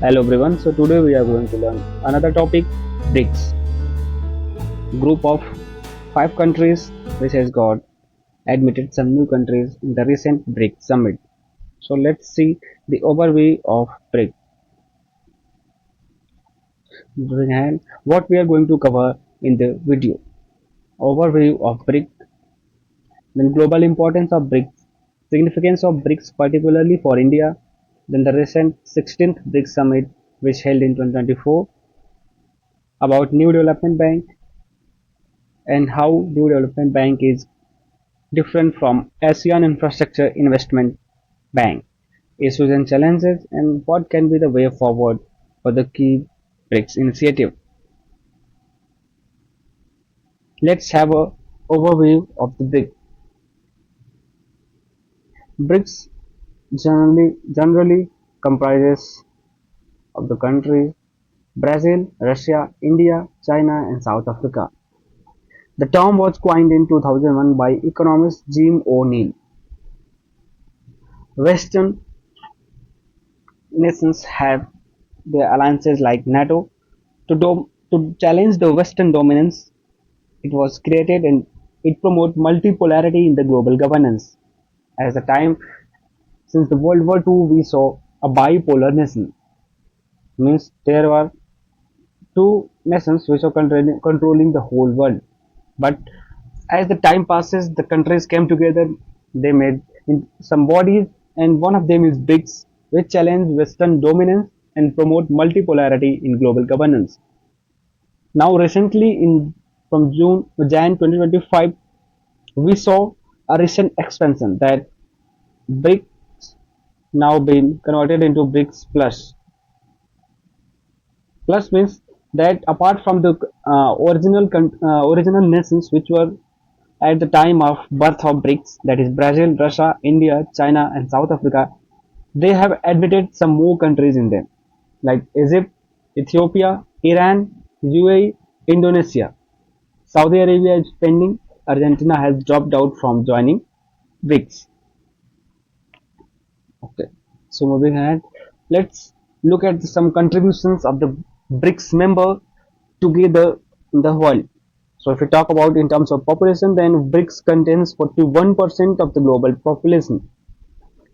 Hello everyone. So today we are going to learn another topic, BRICS, group of 5 countries which has got admitted some new countries in the recent BRICS summit. So let's see the overview of BRICS. And what we are going to cover in the video. Overview of BRICS, then global importance of BRICS, significance of BRICS particularly for India, then the recent 16th BRICS summit which held in 2024, about new development bank and how new development bank is different from ASEAN Infrastructure Investment Bank, issues and challenges, and what can be the way forward for the key BRICS initiative. Let's have a overview of the BRICS. BRICS generally comprises of the countries Brazil, Russia, India, China, and South Africa. The term was coined in 2001 by economist Jim O'Neill. Western nations have their alliances like NATO to challenge the Western dominance. It was created and it promotes multipolarity in the global governance. At the time, since the World War II, we saw a bipolar nation. Means there were two nations which were controlling the whole world. But as the time passes, the countries came together. They made some bodies, and one of them is BRICS, which challenge Western dominance and promote multipolarity in global governance. Now, recently, in from Jan 2025, we saw a recent expansion that BRICS now been converted into BRICS Plus. Plus means that apart from the original nations which were at the time of birth of BRICS, that is Brazil, Russia, India, China, and South Africa, they have admitted some more countries in them, like Egypt, Ethiopia, Iran, UAE, Indonesia. Saudi Arabia is pending. Argentina has dropped out from joining BRICS. Okay, so moving ahead, let's look at some contributions of the BRICS member together in the world. So if we talk about in terms of population, then BRICS contains 41% of the global population.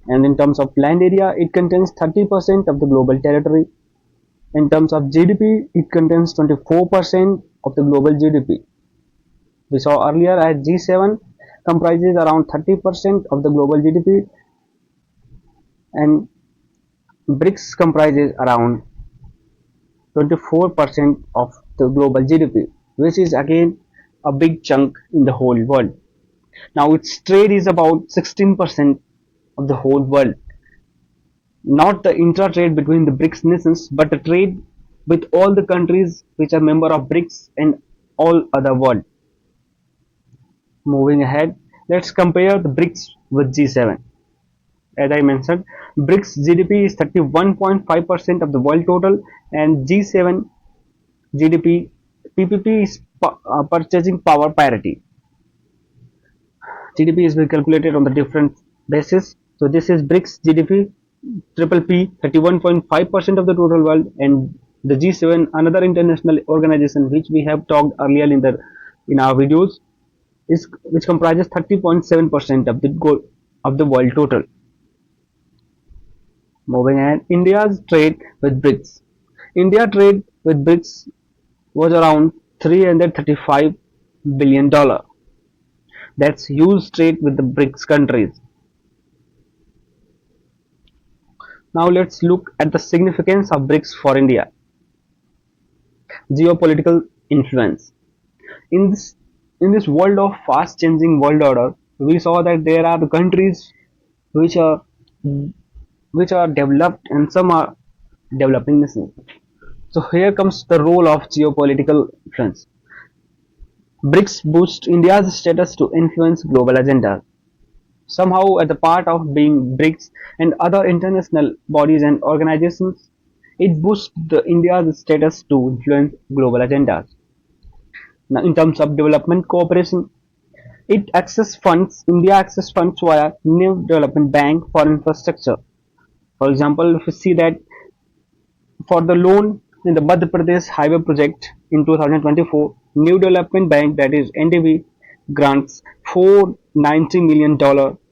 And in terms of land area, it contains 30% of the global territory. In terms of GDP, it contains 24% of the global GDP. We saw earlier as G7 comprises around 30% of the global GDP, and BRICS comprises around 24% of the global GDP, which is again a big chunk in the whole world. Now its trade is about 16% of the whole world. Not the intra-trade between the BRICS nations, but the trade with all the countries which are member of BRICS and all other world. Moving ahead, let's compare the BRICS with G7. As I mentioned, BRICS GDP is 31.5% of the world total, and G7 GDP PPP is purchasing power parity. GDP is being calculated on the different basis. So this is BRICS GDP, triple P 31.5% of the total world, and the G7, another international organization which we have talked earlier in our videos, is which comprises 30.7% of the world total. Moving ahead, India's trade with BRICS. India trade with BRICS was around $335 billion. That's huge trade with the BRICS countries. Now let's look at the significance of BRICS for India. Geopolitical influence. In this world of fast changing world order, we saw that there are the countries which are developed and some are developing nations. So here comes the role of geopolitical influence. BRICS boost India's status to influence global agendas. Somehow, at the part of being BRICS and other international bodies and organizations, it boosts India's status to influence global agendas. Now, in terms of development cooperation, India access funds via New Development Bank for infrastructure. For example, if you see that for the loan in the Madhya Pradesh highway project in 2024, New Development Bank, that is NDB, grants $490 million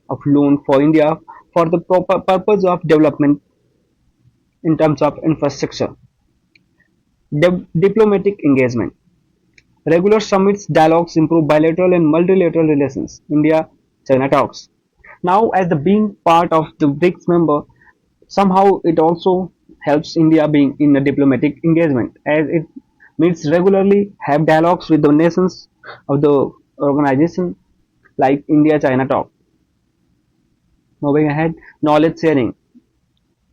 of loan for India for the proper purpose of development in terms of infrastructure. Diplomatic engagement. Regular summits, dialogues improve bilateral and multilateral relations. India-China talks. Now, as the being part of the BRICS member, somehow it also helps India being in a diplomatic engagement, as it meets regularly, have dialogues with the nations of the organization like India-China talk. Moving ahead, knowledge sharing.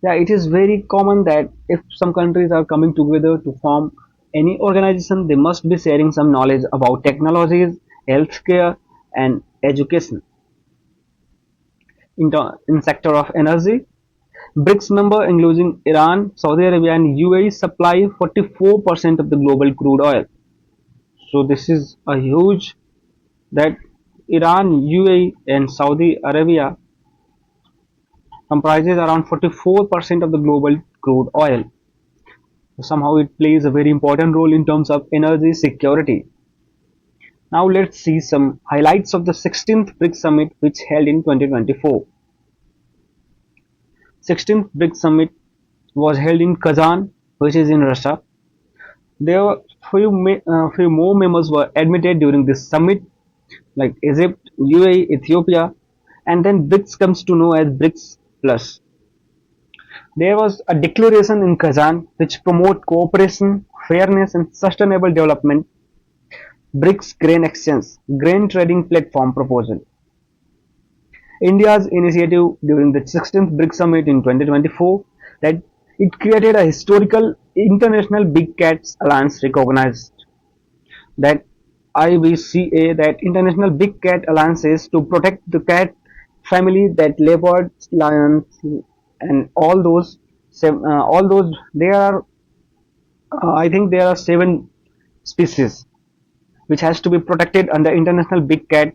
Yeah, it is very common that if some countries are coming together to form any organization, they must be sharing some knowledge about technologies, healthcare, and education. In sector of energy, BRICS member including Iran, Saudi Arabia, and UAE supply 44% of the global crude oil. So this is a huge that Iran, UAE, and Saudi Arabia comprises around 44% of the global crude oil. Somehow it plays a very important role in terms of energy security. Now let's see some highlights of the 16th BRICS Summit which held in 2024. 16th BRICS Summit was held in Kazan, which is in Russia. There were few more members were admitted during this summit, like Egypt, UAE, Ethiopia, and then BRICS comes to know as BRICS Plus. There was a declaration in Kazan which promote cooperation, fairness, and sustainable development. BRICS Grain Exchange, Grain Trading Platform proposal. India's initiative during the 16th BRICS Summit in 2024 that it created a historical international Big Cats Alliance recognized that IBCA, that International Big Cat Alliances to protect the cat family, that leopards, lions, and all those there are I think there are 7 species which has to be protected under international big cat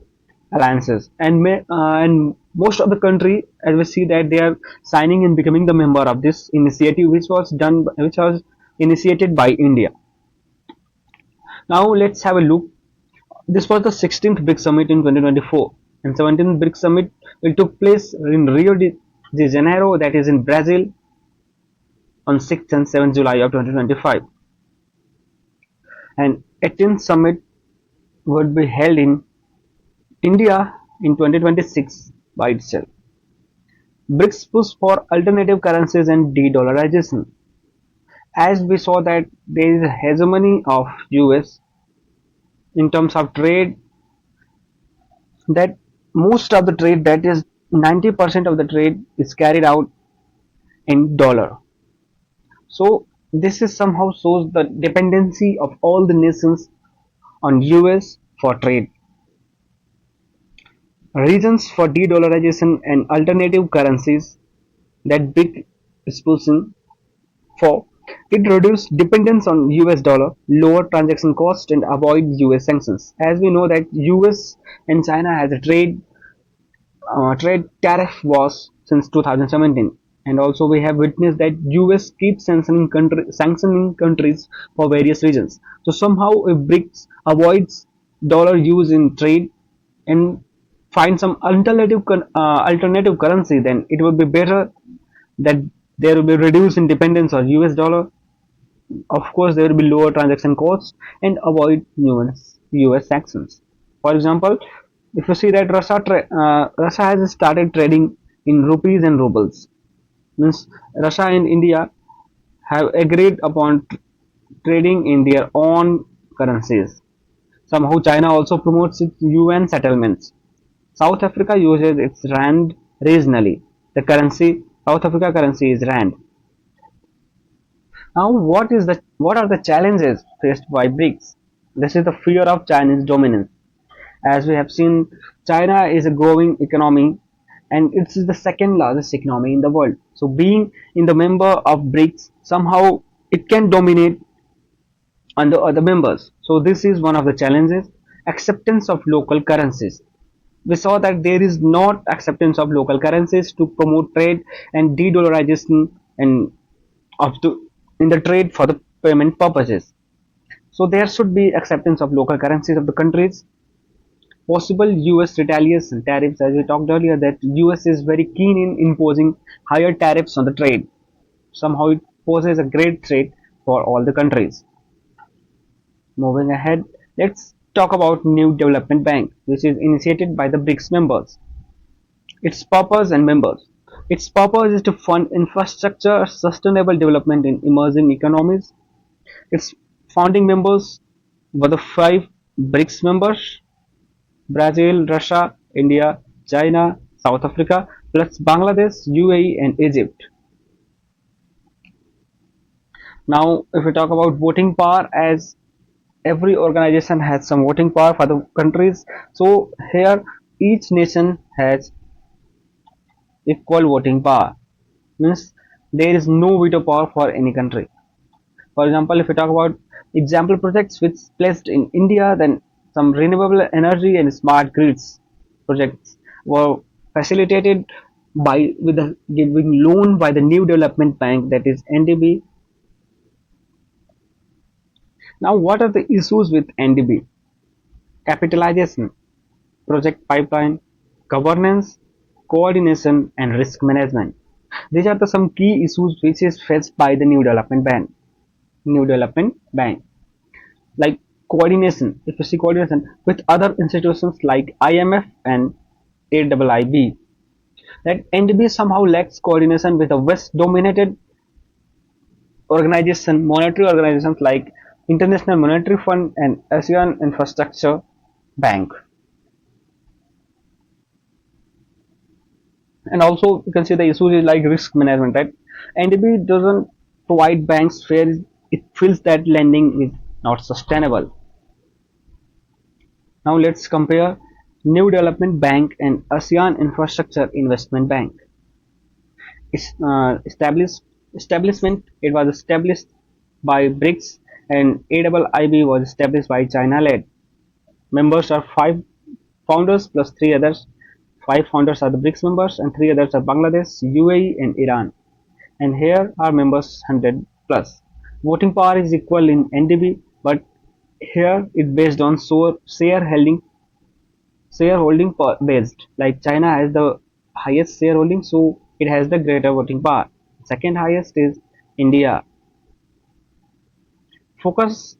alliances, and most of the country, as we see that they are signing and becoming the member of this initiative which was initiated by India. Now let's have a look. This was the 16th BRICS Summit in 2024, and 17th BRICS Summit will took place in Rio de Janeiro, that is in Brazil, on 6th and 7th July of 2025, and 18th Summit would be held in India in 2026 by itself. BRICS push for alternative currencies and de-dollarization. As we saw that there is a hegemony of US in terms of trade, that most of the trade, that is 90% of the trade, is carried out in dollar. So this is somehow shows the dependency of all the nations on US for trade. Reasons for de-dollarization and alternative currencies that BRIC is pushing for: it reduces dependence on US dollar, lower transaction cost, and avoid US sanctions. As we know that US and China has a trade tariff wars since 2017, and also we have witnessed that US keeps sanctioning countries for various reasons. So somehow if BRICS avoids dollar use in trade and find some alternative currency, then it would be better that there will be reduced in dependence on US dollar. Of course, there will be lower transaction costs and avoid US sanctions. For example, if you see that Russia has started trading in rupees and rubles, means Russia and India have agreed upon trading in their own currencies. Somehow China also promotes its UN settlements. South Africa uses its rand regionally. The currency, South Africa currency is rand. Now, what are the challenges faced by BRICS? This is the fear of Chinese dominance. As we have seen, China is a growing economy and it is the second largest economy in the world. So, being in the member of BRICS, somehow it can dominate on the other members. So, this is one of the challenges. Acceptance of local currencies. We saw that there is not acceptance of local currencies to promote trade and de-dollarization and of the in the trade for the payment purposes. So there should be acceptance of local currencies of the countries. Possible US retaliation tariffs, as we talked earlier, that US is very keen in imposing higher tariffs on the trade. Somehow it poses a great threat for all the countries. Moving ahead, let's talk about New Development Bank, which is initiated by the BRICS members. Its purpose and members. Its purpose is to fund infrastructure sustainable development in emerging economies. Its founding members were the five BRICS members: Brazil, Russia, India, China, South Africa, plus Bangladesh, UAE, and Egypt. Now, if we talk about voting power, as every organization has some voting power for the countries, so here each nation has equal voting power. Means there is no veto power for any country. For example, if we talk about example projects which placed in India, then some renewable energy and smart grids projects were facilitated by with the giving loan by the New Development Bank, that is NDB. Now, what are the issues with NDB? Capitalization, project pipeline, governance, coordination, and risk management. These are the some key issues which is faced by the New Development Bank. New Development Bank, like coordination, if you see coordination with other institutions like IMF and AIIB, that NDB somehow lacks coordination with the West dominated monetary organizations like International Monetary Fund and ASEAN Infrastructure Bank. And also you can see the issue is like risk management, right? NDB doesn't provide banks fair, it feels that lending is not sustainable. Now let's compare New Development Bank and ASEAN Infrastructure Investment Bank. Its establishment, it was established by BRICS, and AIIB was established by China-led. Members are five founders plus three others. Five founders are the BRICS members and three others are Bangladesh, UAE, and Iran. And here are members 100 plus. Voting power is equal in NDB, but here it based on shareholding based. Like China has the highest shareholding, so it has the greater voting power. Second highest is India. Focus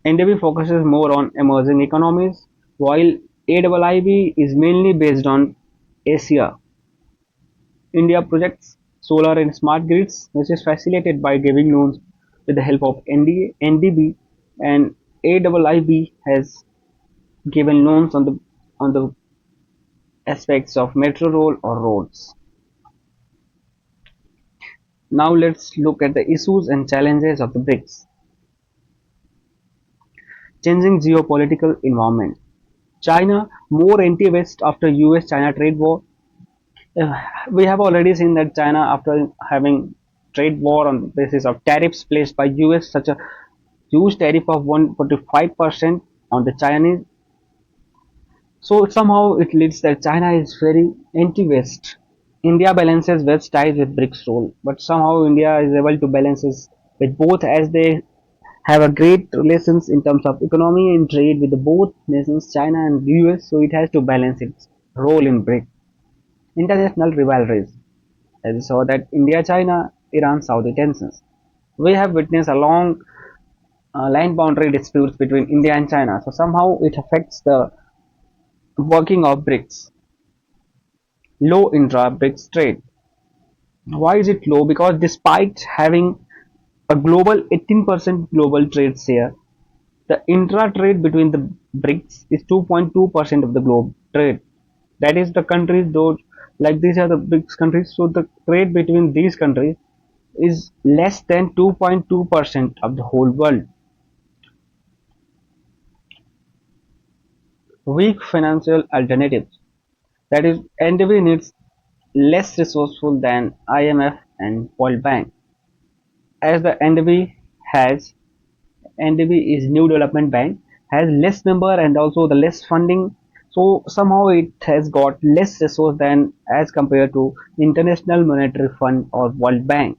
NDB focuses more on emerging economies, while AIIB is mainly based on Asia. India projects solar and smart grids, which is facilitated by giving loans with the help of NDB, and AIIB has given loans on the aspects of metro rail or roads. Now let's look at the issues and challenges of the BRICS. Changing geopolitical environment. China more anti-West after US-China trade war. We have already seen that China, after having trade war on the basis of tariffs placed by US, such a huge tariff of 145% on the Chinese, so somehow it leads that China is very anti-West. India balances West ties with BRICS role, but somehow India is able to balance it with both, as they have a great relations in terms of economy and trade with the both nations, China and US. So it has to balance its role in BRICS. International rivalries, as we saw that India, China, Iran, Saudi tensions. We have witnessed a long line boundary disputes between India and China. So somehow it affects the working of BRICS. Low intra-BRICS trade. Why is it low? Because despite having a global 18% global trade share, the intra-trade between the BRICS is 2.2% of the globe trade. That is the countries, though, like these are the BRICS countries, so the trade between these countries is less than 2.2% of the whole world. Weak financial alternatives. That is, NDB needs less resourceful than IMF and World Bank. As the NDB is New Development Bank, has less member and also the less funding, so somehow it has got less resource than as compared to International Monetary Fund or World Bank.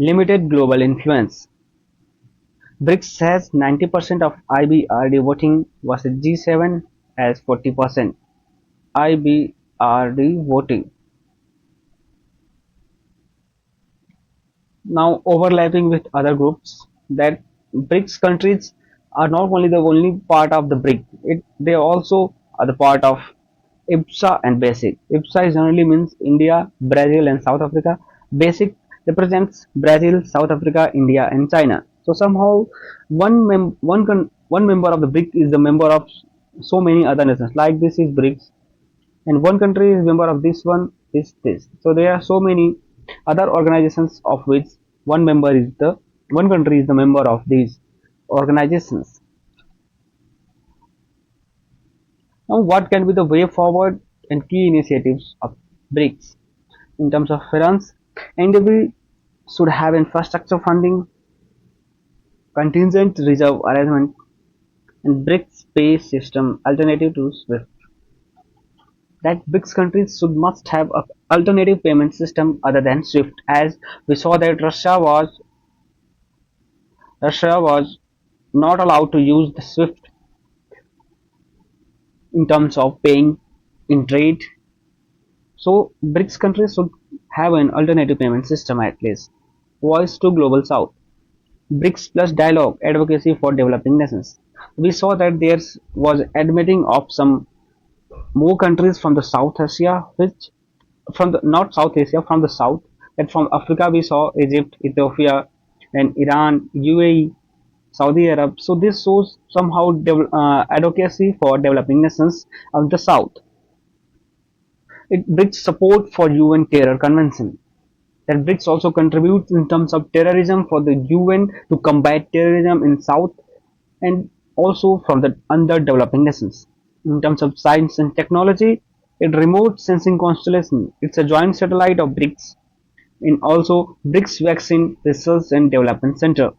Limited global influence. BRICS has 90% of IBRD voting versus G7 has 40% IBRD voting. Now overlapping with other groups, that BRICS countries are not only the only part of the BRIC, they also are the part of IPSA and BASIC. IPSA generally means India, Brazil and South Africa. BASIC represents Brazil, South Africa, India and China. So somehow one member of the BRIC is the member of so many other nations. Like this is BRICS, and one country is member of this one is this. So there are so many other organizations of which one country is the member of these organizations. Now what can be the way forward and key initiatives of BRICS? In terms of finance, NDA should have infrastructure funding, contingent reserve arrangement, and BRICS pay system alternative to SWIFT. That BRICS countries should must have an alternative payment system other than SWIFT, as we saw that Russia was not allowed to use the SWIFT in terms of paying in trade. So BRICS countries should have an alternative payment system at least. Voice to Global South. BRICS plus dialogue advocacy for developing nations. We saw that there was admitting of some more countries from the South Asia, which from the not South Asia, from the South. That from Africa we saw Egypt, Ethiopia, and Iran, UAE, Saudi Arab. So this shows somehow advocacy for developing nations of the South. It brings support for UN Terror Convention. That BRICS also contributes in terms of terrorism for the UN to combat terrorism in South and also from the underdeveloping nations. In terms of science and technology, it remote sensing constellation. It's a joint satellite of BRICS and also BRICS Vaccine Research and Development Center,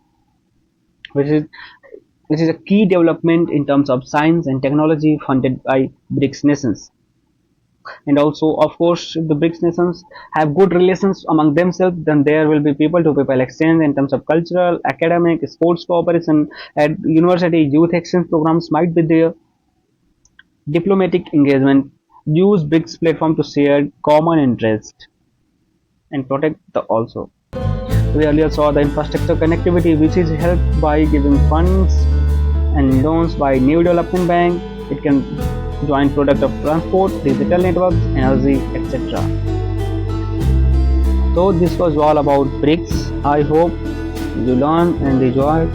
which is a key development in terms of science and technology funded by BRICS nations. And also, of course, if the BRICS nations have good relations among themselves, then there will be people to people exchange in terms of cultural, academic, sports cooperation, at university youth exchange programs might be there. Diplomatic engagement, use BRICS platform to share common interest and protect the also. We earlier saw the infrastructure connectivity, which is helped by giving funds and loans by new development bank. It can join product of transport, digital networks, energy, etc. So this was all about BRICS. I hope you learn and enjoy.